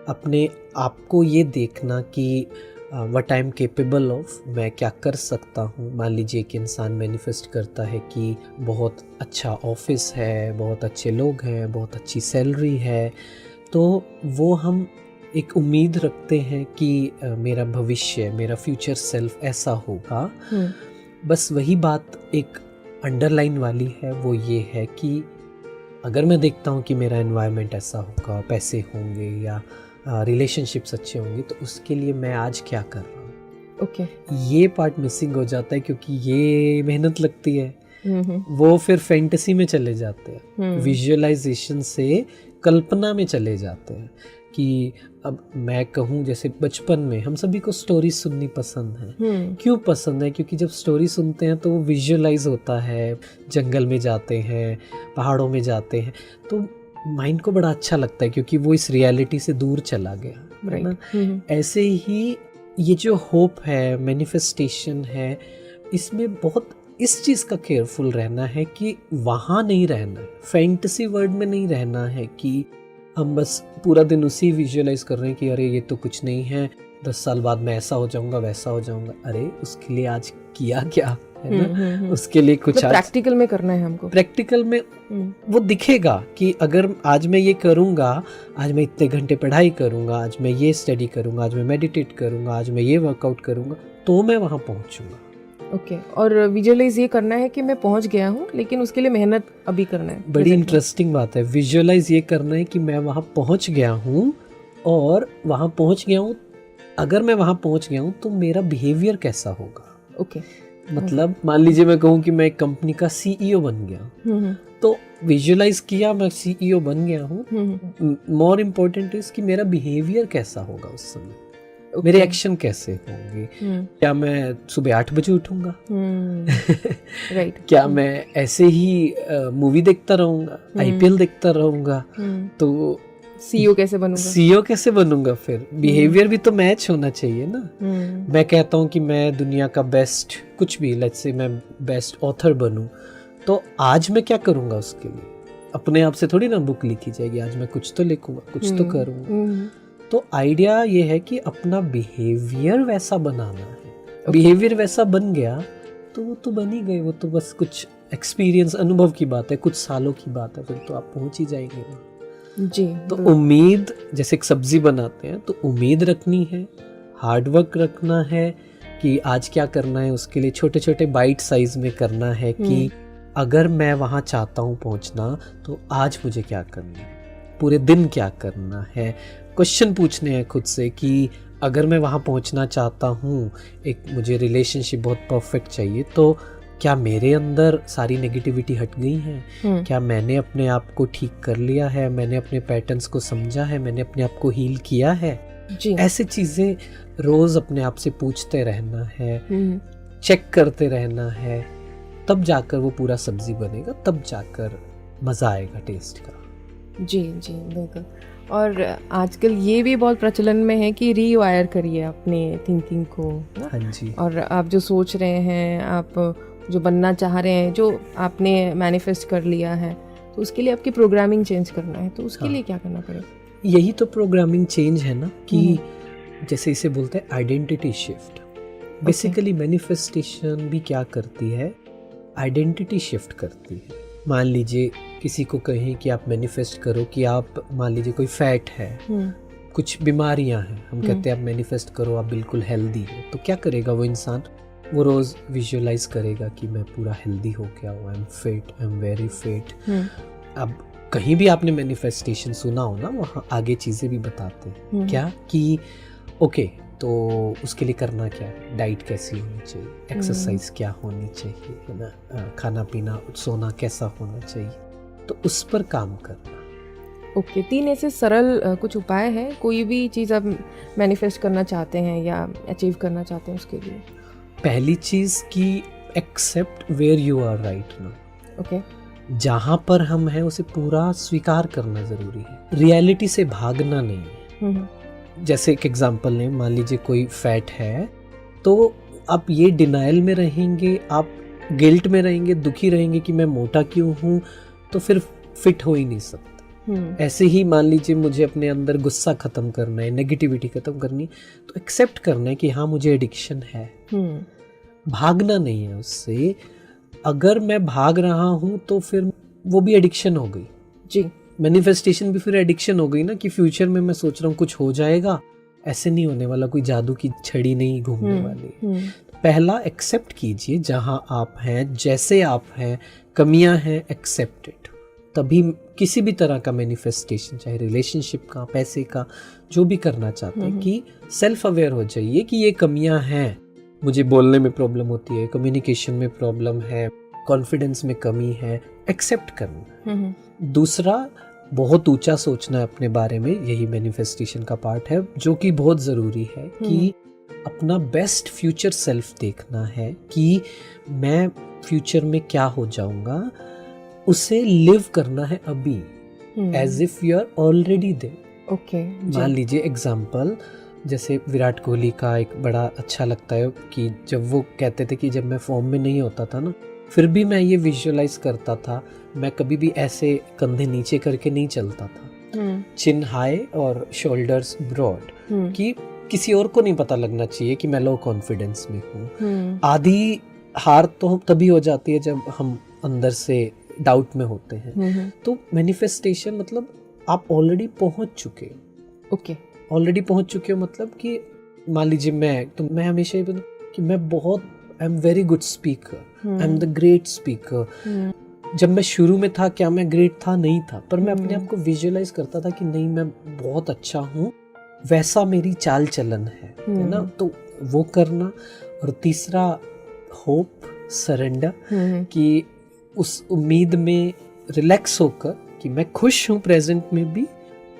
अपने आप को ये देखना कि what I am capable of, मैं क्या कर सकता हूँ। मान लीजिए कि इंसान मैनिफेस्ट करता है कि बहुत अच्छा ऑफिस है, बहुत अच्छे लोग हैं, बहुत अच्छी सैलरी है, तो वो हम एक उम्मीद रखते हैं कि मेरा भविष्य, मेरा फ्यूचर सेल्फ ऐसा होगा। बस वही बात एक अंडरलाइन वाली है, वो ये है कि अगर मैं देखता हूँ कि मेरा एनवायरनमेंट ऐसा होगा, पैसे होंगे या रिलेशनशिप्स अच्छे होंगे, तो उसके लिए मैं आज क्या कर रहा हूँ। ओके। ये पार्ट मिसिंग हो जाता है क्योंकि ये मेहनत लगती है। वो फिर फैंटेसी में चले जाते हैं, विजुअलाइजेशन से कल्पना में चले जाते हैं कि अब मैं कहूँ, जैसे बचपन में हम सभी को स्टोरी सुननी पसंद है। क्यों पसंद है? क्योंकि जब स्टोरी सुनते हैं तो वो विजुअलाइज होता है, जंगल में जाते हैं, पहाड़ों में जाते हैं, तो माइंड को बड़ा अच्छा लगता है क्योंकि वो इस रियलिटी से दूर चला गया, है ना। ऐसे ही ये जो होप है, मैनिफेस्टेशन है, इसमें बहुत इस चीज़ का केयरफुल रहना है कि वहाँ नहीं रहना है, फैंटेसी वर्ल्ड में नहीं रहना है कि हम बस पूरा दिन उसी विजुअलाइज कर रहे हैं कि अरे ये तो कुछ नहीं है, 10 साल बाद मैं ऐसा हो जाऊंगा, वैसा हो जाऊंगा। अरे उसके लिए आज किया क्या, है ना। उसके लिए कुछ मतलब प्रैक्टिकल में करना है हमको। प्रैक्टिकल में वो दिखेगा कि अगर आज मैं ये करूंगा, आज मैं इतने घंटे पढ़ाई करूंगा, आज मैं ये स्टडी करूंगा, आज मैं मेडिटेट करूंगा, आज मैं ये वर्कआउट करूंगा, तो मैं वहाँ पहुँचूंगा। ओके। और विजुअलाइज ये करना है कि मैं पहुंच गया हूँ, लेकिन उसके लिए मेहनत अभी करना है। बड़ी इंटरेस्टिंग बात है। विजुअलाइज ये करना है कि मैं वहाँ पहुँच गया हूँ, और वहाँ पहुँच गया हूँ, अगर मैं वहाँ पहुँच गया हूँ तो मेरा बिहेवियर कैसा होगा। ओके। मतलब मान लीजिए मैं कहूँ कि मैं एक कंपनी का सीईओ बन गया, तो विजुअलाइज किया मैं सीईओ बन गया हूँ। मोर इम्पोर्टेंट इज कि मेरा बिहेवियर कैसा होगा उस समय, मेरे एक्शन कैसे होंगे। क्या मैं सुबह 8 बजे उठूंगा? राइट। क्या मैं ऐसे ही मूवी देखता रहूंगा, आईपीएल देखता रहूंगा? तो सीईओ कैसे बनूंगा? सीईओ कैसे बनूंगा? फिर बिहेवियर भी तो मैच होना चाहिए ना। मैं कहता हूँ कि मैं दुनिया का बेस्ट कुछ भी, लेट्स से मैं बेस्ट ऑथर बनूं, तो आज मैं क्या करूंगा उसके लिए? अपने आप से थोड़ी ना बुक लिखी जाएगी, आज मैं कुछ तो लिखूंगा, कुछ तो करूंगा। तो आइडिया ये है कि अपना बिहेवियर वैसा बनाना है। बिहेवियर वैसा बन गया तो वो तो बन ही गए, वो तो बस कुछ एक्सपीरियंस, अनुभव की बात है, कुछ सालों की बात है, फिर तो आप पहुंच ही जाएंगे ना। जी। तो उम्मीद, जैसे एक सब्जी बनाते हैं तो उम्मीद रखनी है, हार्डवर्क रखना है कि आज क्या करना है, उसके लिए छोटे छोटे बाइट साइज में करना है कि अगर मैं वहाँ चाहता हूँ पहुँचना तो आज मुझे क्या करना है, पूरे दिन क्या करना है। क्वेश्चन पूछने हैं खुद से कि अगर मैं वहाँ पहुँचना चाहता हूँ, एक मुझे रिलेशनशिप बहुत परफेक्ट चाहिए, तो क्या मेरे अंदर सारी नेगेटिविटी हट गई है? क्या मैंने अपने आप को ठीक कर लिया है? मैंने अपने पैटर्न्स को समझा है? मैंने अपने आप को हील किया है? जी। ऐसे चीज़ें रोज़ अपने आप से पूछते रहना है, चेक करते रहना है, तब जाकर वो पूरा सब्जी बनेगा, तब जाकर मज़ा आएगा टेस्ट का। जी जी बिल्कुल। और आजकल ये भी बहुत प्रचलन में है कि रीवायर करिए अपने थिंकिंग को ना? हाँ जी। और आप जो सोच रहे हैं, आप जो बनना चाह रहे हैं, जो आपने मैनिफेस्ट कर लिया है, तो उसके लिए आपकी प्रोग्रामिंग चेंज करना है, तो उसके लिए क्या करना पड़ेगा? यही तो प्रोग्रामिंग चेंज है ना, कि जैसे इसे बोलते हैं आइडेंटिटी शिफ्ट। बेसिकली मैनिफेस्टेशन भी क्या करती है, आइडेंटिटी शिफ्ट करती है। मान लीजिए किसी को कहें कि आप मैनिफेस्ट करो कि आप, मान लीजिए कोई फैट है, कुछ बीमारियां हैं, हम कहते हैं आप मैनिफेस्ट करो आप बिल्कुल हेल्दी हो, तो क्या करेगा वो इंसान? वो रोज़ विजुअलाइज करेगा कि मैं पूरा हेल्दी हो गया हूँ, I am fit, I am very fit. अब कहीं भी आपने मैनिफेस्टेशन सुना हो ना, वहाँ आगे चीज़ें भी बताते हैं क्या कि ओके, तो उसके लिए करना क्या है, डाइट कैसी होनी चाहिए, एक्सरसाइज क्या होनी चाहिए, है ना, खाना पीना सोना कैसा होना चाहिए, तो उस पर काम करना। ओके, 3 ऐसे सरल कुछ उपाय हैं, कोई भी चीज़ आप मैनिफेस्ट करना चाहते हैं या अचीव करना चाहते हैं उसके लिए। पहली चीज़ कि accept where you are right now. Okay, जहाँ पर हम हैं उसे पूरा स्वीकार करना ज़रूरी है, रियलिटी से भागना नहीं है। जैसे एक एग्जांपल लें, मान लीजिए कोई फैट है, तो आप ये डिनाइल में रहेंगे, आप गिल्ट में रहेंगे, दुखी रहेंगे कि मैं मोटा क्यों हूँ, तो फिर फिट हो ही नहीं सकता। ऐसे ही मान लीजिए मुझे अपने अंदर गुस्सा ख़त्म करना है, नेगेटिविटी ख़त्म करनी, तो एक्सेप्ट करना है कि हाँ मुझे एडिक्शन है, भागना नहीं है उससे। अगर मैं भाग रहा हूँ तो फिर वो भी एडिक्शन हो गई। जी, मैनिफेस्टेशन भी फिर एडिक्शन हो गई ना, कि फ्यूचर में मैं सोच रहा हूँ कुछ हो जाएगा, ऐसे नहीं होने वाला, कोई जादू की छड़ी नहीं घूमने वाली। पहला एक्सेप्ट कीजिए जहाँ आप हैं, जैसे आप हैं, कमियां हैं, एक्सेप्ट इट, तभी किसी भी तरह का मैनिफेस्टेशन, चाहे रिलेशनशिप का, पैसे का, जो भी करना चाहते हैं, कि सेल्फ अवेयर हो जाइए कि ये कमियां हैं, मुझे बोलने में प्रॉब्लम होती है, कम्युनिकेशन में प्रॉब्लम है, कॉन्फिडेंस में कमी है, एक्सेप्ट करना। दूसरा, बहुत ऊंचा सोचना है अपने बारे में, यही मैनिफेस्टेशन का पार्ट है, जो कि बहुत ज़रूरी है, कि अपना बेस्ट फ्यूचर सेल्फ देखना है कि मैं फ्यूचर में क्या हो जाऊंगा, उसे लिव करना है अभी, as if you are already there. Okay, मान लीजिए एग्जाम्पल, जैसे विराट कोहली का एक बड़ा अच्छा लगता है कि जब वो कहते थे कि जब मैं फॉर्म में नहीं होता था ना, फिर भी मैं ये विजुअलाइज करता था, मैं कभी भी ऐसे कंधे नीचे करके नहीं चलता था, चिन हाई और शोल्डर्स ब्रॉड, कि किसी और को नहीं पता लगना चाहिए कि मैं लो कॉन्फिडेंस में हूँ। आधी हार तो तभी हो जाती है जब हम अंदर से डाउट में होते हैं। तो मैनिफेस्टेशन मतलब आप ऑलरेडी पहुंच चुके हो। ओके, ऑलरेडी पहुंच चुके हो मतलब कि मान लीजिए मैं हमेशा ही बोलूं कि मैं बहुत, I am very good speaker, I am the great speaker. जब मैं शुरू में था, क्या मैं ग्रेट था? नहीं था, पर मैं अपने आप को विजुअलाइज करता था कि नहीं, मैं बहुत अच्छा हूँ, वैसा मेरी चाल चलन है ना, तो वो करना। और तीसरा, होप, सरेंडर, कि उस उम्मीद में रिलैक्स होकर कि मैं खुश हूँ प्रेजेंट में भी,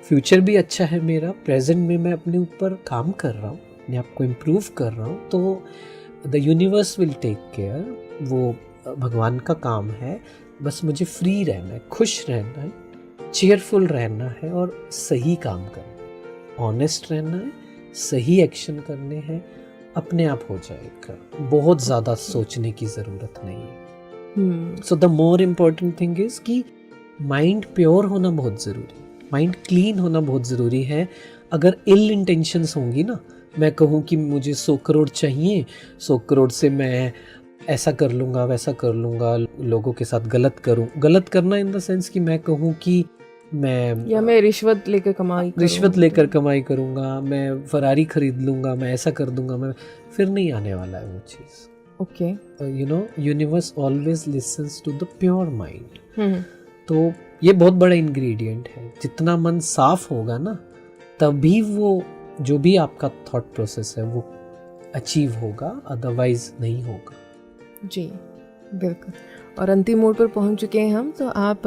फ्यूचर भी अच्छा है मेरा, प्रेजेंट में मैं अपने ऊपर काम कर रहा हूँ, अपने आप को इम्प्रूव कर रहा हूँ, तो the universe will take care, वो भगवान का काम है, बस मुझे फ्री रहना है, खुश रहना है, चेयरफुल रहना है और सही काम करना, ऑनेस्ट रहना है, सही एक्शन करने हैं, अपने आप हो जाएगा, बहुत ज़्यादा सोचने की ज़रूरत नहीं है। So the more important thing is कि माइंड प्योर होना बहुत ज़रूरी है, माइंड क्लीन होना बहुत ज़रूरी है। अगर इल इंटेंशंस होंगी ना, मैं कहूँ कि मुझे 100 करोड़ चाहिए, 100 करोड़ से मैं ऐसा कर लूँगा, वैसा कर लूँगा, लोगों के साथ गलत करूँ, गलत करना इन द सेंस कि मैं कहूँ कि मैं रिश्वत लेकर कमाई करूँगा, मैं फरारी खरीद लूँगा, मैं ऐसा कर दूँगा, मैं फिर नहीं आने वाला है वो चीज़। Okay, you know, universe always listens to the pure mind. तो ये बहुत बड़ा इंग्रेडिएंट है। जितना मन साफ होगा ना, तभी वो जो भी आपका थॉट प्रोसेस है वो अचीव होगा, अदरवाइज नहीं होगा। जी बिल्कुल। और अंतिम मोड़ पर पहुंच चुके हैं हम, तो आप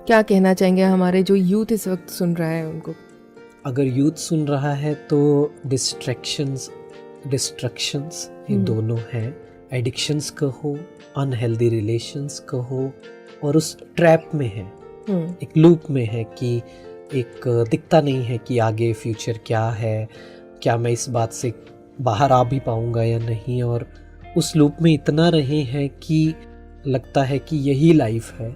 क्या कहना चाहेंगे हमारे जो यूथ इस वक्त सुन रहा है उनको? अगर यूथ सुन रहा है तो डिस्ट्रैक्शंस ये दोनों हैं। एडिक्शंस कहो, अनहेल्दी रिलेशंस कहो, और उस ट्रैप में है, एक लूप में है कि एक दिखता नहीं है कि आगे फ्यूचर क्या है, क्या मैं इस बात से बाहर आ भी पाऊंगा या नहीं, और उस लूप में इतना रहे हैं कि लगता है कि यही लाइफ है।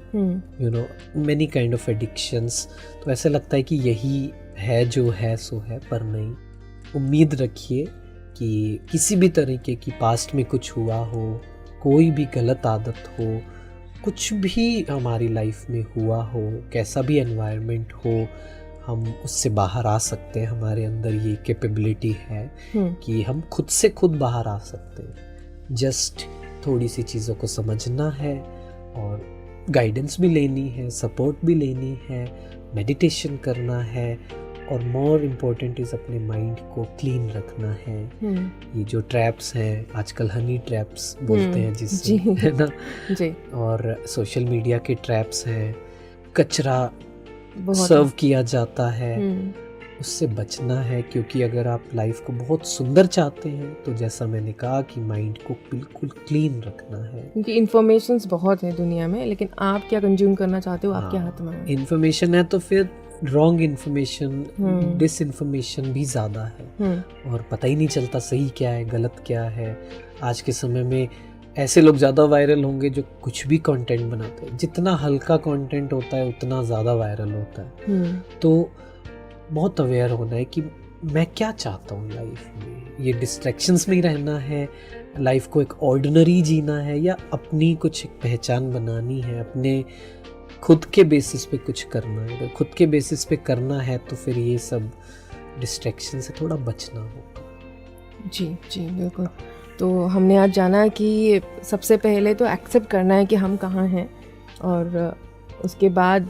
You know, many kind of addictions, तो ऐसे लगता है कि यही है, जो है सो है, पर नहीं। उम्मीद रखिए कि किसी भी तरीके की पास्ट में कुछ हुआ हो, कोई भी गलत आदत हो, कुछ भी हमारी लाइफ में हुआ हो, कैसा भी एनवायरनमेंट हो, हम उससे बाहर आ सकते हैं। हमारे अंदर ये कैपेबिलिटी है कि हम खुद से खुद बाहर आ सकते हैं। जस्ट थोड़ी सी चीज़ों को समझना है और गाइडेंस भी लेनी है, सपोर्ट भी लेनी है, मेडिटेशन करना है, और मोर इम्पोर्टेंट इज़ अपने माइंड को क्लीन रखना है। ये जो ट्रैप्स हैं आजकल, हनी ट्रैप्स बोलते हैं जिससे, है ना जी, और सोशल मीडिया के ट्रैप्स हैं, कचरा सर्व किया जाता है, उससे बचना है। क्योंकि अगर आप लाइफ को बहुत सुंदर चाहते हैं तो जैसा मैंने कहा कि माइंड को बिल्कुल क्लीन रखना है। क्योंकि इन्फॉर्मेशंस बहुत है दुनिया में, लेकिन आप क्या कंज्यूम करना चाहते हो आपके हाथ में है। इन्फॉर्मेशन है तो फिर रॉन्ग इन्फॉर्मेशन, डिसइन्फॉर्मेशन भी ज़्यादा है, और पता ही नहीं चलता सही क्या है, गलत क्या है। आज के समय में ऐसे लोग ज़्यादा वायरल होंगे जो कुछ भी कंटेंट बनाते हैं। जितना हल्का कंटेंट होता है उतना ज़्यादा वायरल होता है। तो बहुत अवेयर होना है कि मैं क्या चाहता हूँ लाइफ में। ये डिस्ट्रैक्शंस में ही रहना है, लाइफ को एक ऑर्डिनरी जीना है, या अपनी कुछ एक पहचान बनानी है, अपने खुद के बेसिस पे कुछ करना है। अगर खुद के बेसिस पे करना है तो फिर ये सब डिस्ट्रैक्शन से थोड़ा बचना होगा। जी जी बिल्कुल। तो हमने आज जाना कि सबसे पहले तो एक्सेप्ट करना है कि हम कहाँ हैं, और उसके बाद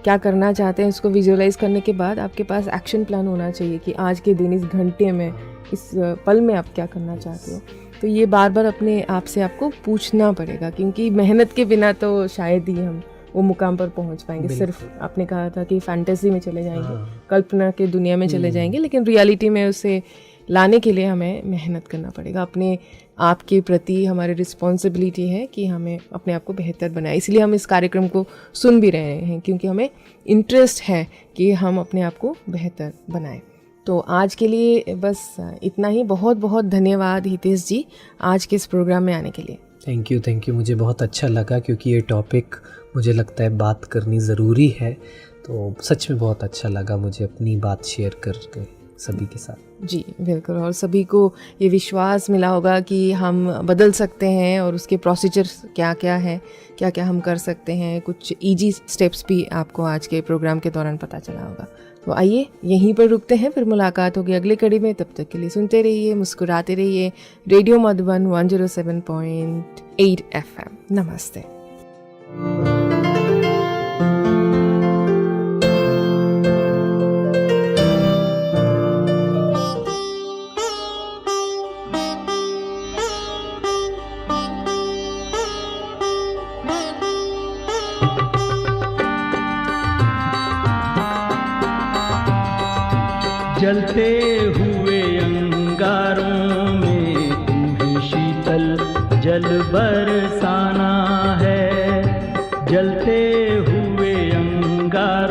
क्या करना चाहते हैं उसको विजुअलाइज करने के बाद आपके पास एक्शन प्लान होना चाहिए कि आज के दिन, इस घंटे में, इस पल में आप क्या करना चाहते हो। तो ये बार बार अपने आप से आपको पूछना पड़ेगा, क्योंकि मेहनत के बिना तो शायद ही हम वो मुकाम पर पहुंच पाएंगे। सिर्फ आपने कहा था कि फैंटेसी में चले जाएंगे, कल्पना के दुनिया में चले जाएंगे, लेकिन रियलिटी में उसे लाने के लिए हमें मेहनत करना पड़ेगा। अपने आप के प्रति हमारी रिस्पॉन्सिबिलिटी है कि हमें अपने आप को बेहतर बनाए। इसलिए हम इस कार्यक्रम को सुन भी रहे हैं, क्योंकि हमें इंटरेस्ट है कि हम अपने आप को बेहतर बनाएं। तो आज के लिए बस इतना ही। बहुत बहुत धन्यवाद हितेश जी आज के इस प्रोग्राम में आने के लिए। Thank you. मुझे बहुत अच्छा लगा, क्योंकि ये टॉपिक मुझे लगता है बात करनी ज़रूरी है। तो सच में बहुत अच्छा लगा मुझे अपनी बात शेयर करके सभी के साथ। जी बिल्कुल। और सभी को ये विश्वास मिला होगा कि हम बदल सकते हैं, और उसके प्रोसीजर्स क्या क्या है, क्या क्या हम कर सकते हैं। कुछ इजी स्टेप्स भी आपको आज के प्रोग्राम के दौरान पता चला होगा। तो आइए यहीं पर रुकते हैं, फिर मुलाकात होगी अगले कड़ी में। तब तक के लिए सुनते रहिए, मुस्कुराते रहिए। Radio Madhuban 107.8 FM। नमस्ते। जलते हुए अंगारों में तुम्हें शीतल जल बरसाना है। जलते हुए अंगारों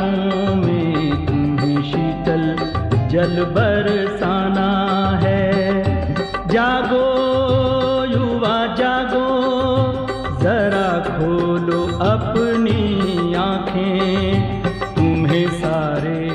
जल बरसाना है। जागो युवा जागो, जरा खोलो अपनी आंखें, तुम्हें सारे